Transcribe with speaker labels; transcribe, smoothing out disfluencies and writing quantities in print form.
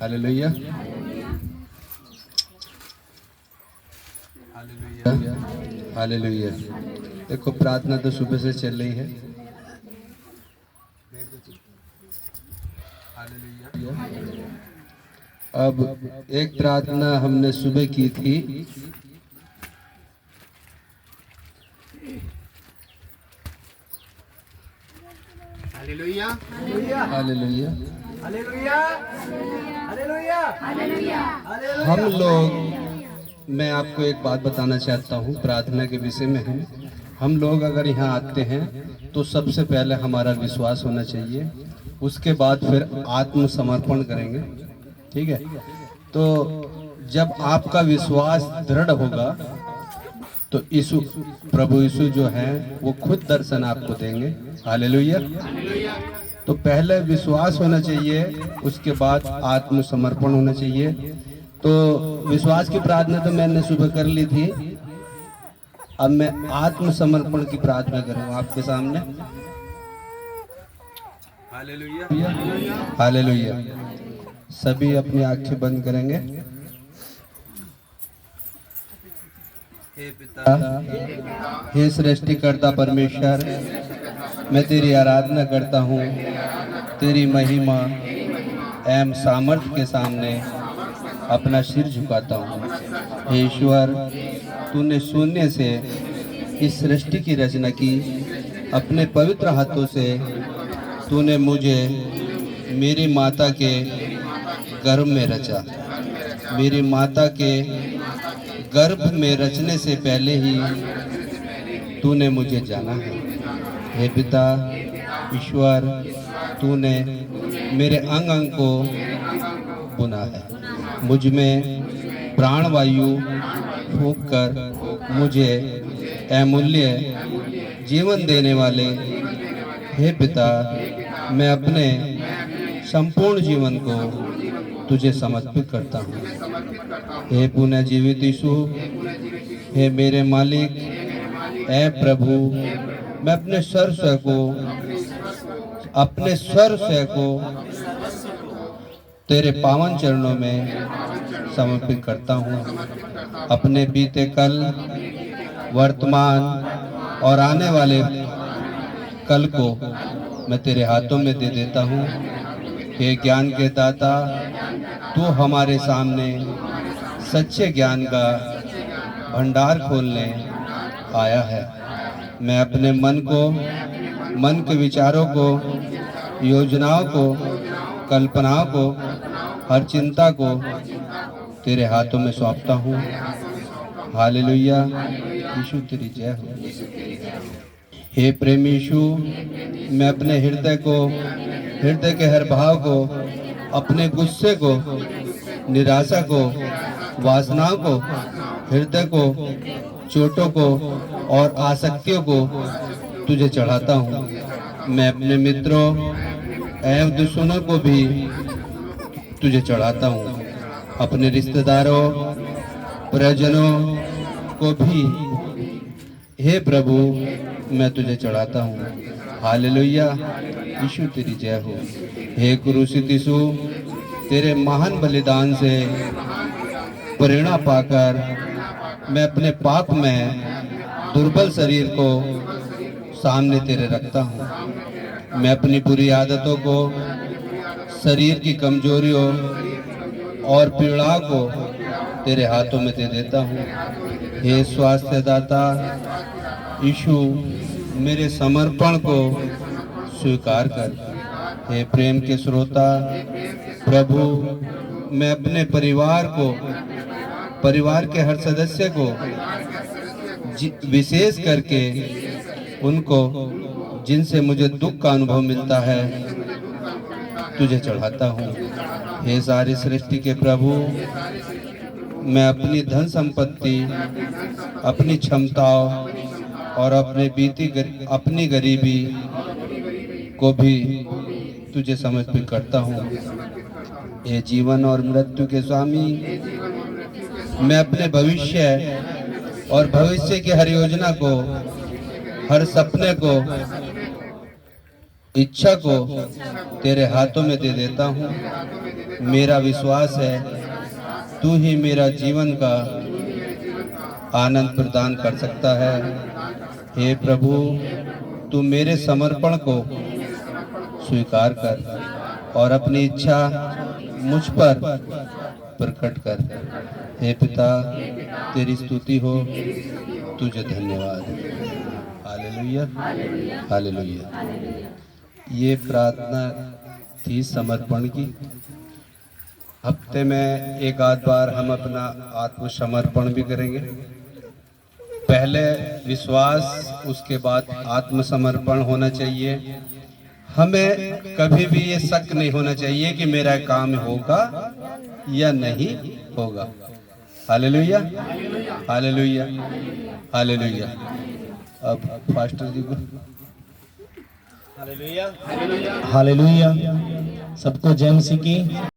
Speaker 1: Hallelujah, hallelujah, hallelujah. देखो प्रार्थना तो सुबह से चल रही है। अब एक प्रार्थना हमने सुबह की थी।
Speaker 2: Hallelujah,
Speaker 1: hallelujah.
Speaker 2: Hallelujah, hallelujah, hallelujah.
Speaker 1: हम लोग, मैं आपको एक बात बताना चाहता हूँ प्रार्थना के विषय में है। हम लोग अगर यहाँ आते हैं तो सबसे पहले हमारा विश्वास होना चाहिए, उसके बाद फिर आत्मसमर्पण करेंगे। ठीक है, तो जब आपका विश्वास दृढ़ होगा तो यीशु, प्रभु यीशु जो है वो खुद दर्शन आपको देंगे। हालेलुया। तो पहले विश्वास होना चाहिए, उसके बाद आत्मसमर्पण होना चाहिए। तो विश्वास की प्रार्थना तो मैंने सुबह कर ली थी। अब मैं आत्मसमर्पण की प्रार्थना करूंगा आपके सामने। Hallelujah, hallelujah. सभी अपनी आंखें बंद करेंगे। हे पिता, हे सृष्टिकर्ता परमेश्वर, मैं तेरी आराधना करता हूँ। तेरी महिमा एवं सामर्थ्य के सामने अपना सिर झुकाता हूँ। हे ईश्वर, तूने शून्य से इस सृष्टि की रचना की। अपने पवित्र हाथों से तूने मुझे मेरी माता के गर्भ में रचा। मेरी माता के गर्भ में रचने से पहले ही तूने मुझे जाना है। हे पिता ईश्वर, तूने मेरे अंग अंग को बुना है। मुझ में प्राणवायु फूंक कर मुझे अमूल्य जीवन देने वाले हे पिता, मैं अपने संपूर्ण जीवन को तुझे समर्पित करता हूँ। हे पुण्य जीवित यीशु, हे मेरे मालिक, हे प्रभु, मैं अपने सर्वस्व को तेरे पावन चरणों में समर्पित करता हूँ। अपने बीते कल, वर्तमान और आने वाले कल को मैं तेरे हाथों में दे देता हूँ। हे ज्ञान के दाता, तू हमारे सामने सच्चे ज्ञान का भंडार खोलने आया है। मैं अपने मन के विचारों को, योजनाओं को, कल्पनाओं को, हर चिंता को तेरे हाथों में सौंपता हूँ। हालेलुया, यीशु तेरी जय हो। हे प्रेम यीशु, मैं अपने हृदय के हर भाव को, अपने गुस्से को, निराशा को, वासनाओं को, हृदय को, चोटों को और आसक्तियों को तुझे चढ़ाता हूँ। मैं अपने मित्रों एवं दुश्मनों को भी तुझे चढ़ाता हूँ। अपने रिश्तेदारों, परिजनों को भी हे प्रभु मैं तुझे चढ़ाता हूँ। हालेलुया, यीशु तेरी जय हो। हे क्रूसित यीशु, तेरे महान बलिदान से प्रेरणा पाकर मैं अपने पाप में दुर्बल शरीर को सामने तेरे रखता हूँ। मैं अपनी बुरी आदतों को, शरीर की कमजोरियों और पीड़ाओं को तेरे हाथों में दे देता हूँ। हे स्वास्थ्य दाता यीशु, मेरे समर्पण को स्वीकार कर। हे प्रेम के श्रोता प्रभु, मैं अपने परिवार के हर सदस्य को, विशेष करके उनको जिनसे मुझे दुख का अनुभव मिलता है, तुझे चढ़ाता हूँ। हे सारी सृष्टि के प्रभु, मैं अपनी धन संपत्ति, अपनी क्षमताओं और अपनी गरीबी को भी तुझे समर्पित करता हूँ। ये जीवन और मृत्यु के स्वामी, मैं अपने भविष्य की हर योजना को, हर सपने को इच्छा को तेरे हाथों में दे देता हूँ। मेरा विश्वास है तू ही मेरा जीवन का आनंद प्रदान कर सकता है। हे प्रभु, तू मेरे समर्पण को स्वीकार कर और अपनी इच्छा मुझ पर प्रकट कर। हे पिता, तेरी स्तुति हो, तुझे धन्यवाद। Hallelujah, hallelujah. ये प्रार्थना थी समर्पण की। हफ्ते में एक आध बार हम अपना आत्मसमर्पण भी करेंगे। पहले विश्वास, उसके बाद आत्मसमर्पण होना चाहिए। हमें कभी भी ये शक नहीं होना चाहिए कि मेरा काम होगा या नहीं होगा। Hallelujah, hallelujah, hallelujah. अब पास्टर जी को
Speaker 3: हालेलुया, हालेलुया। सबको जय मसीह की।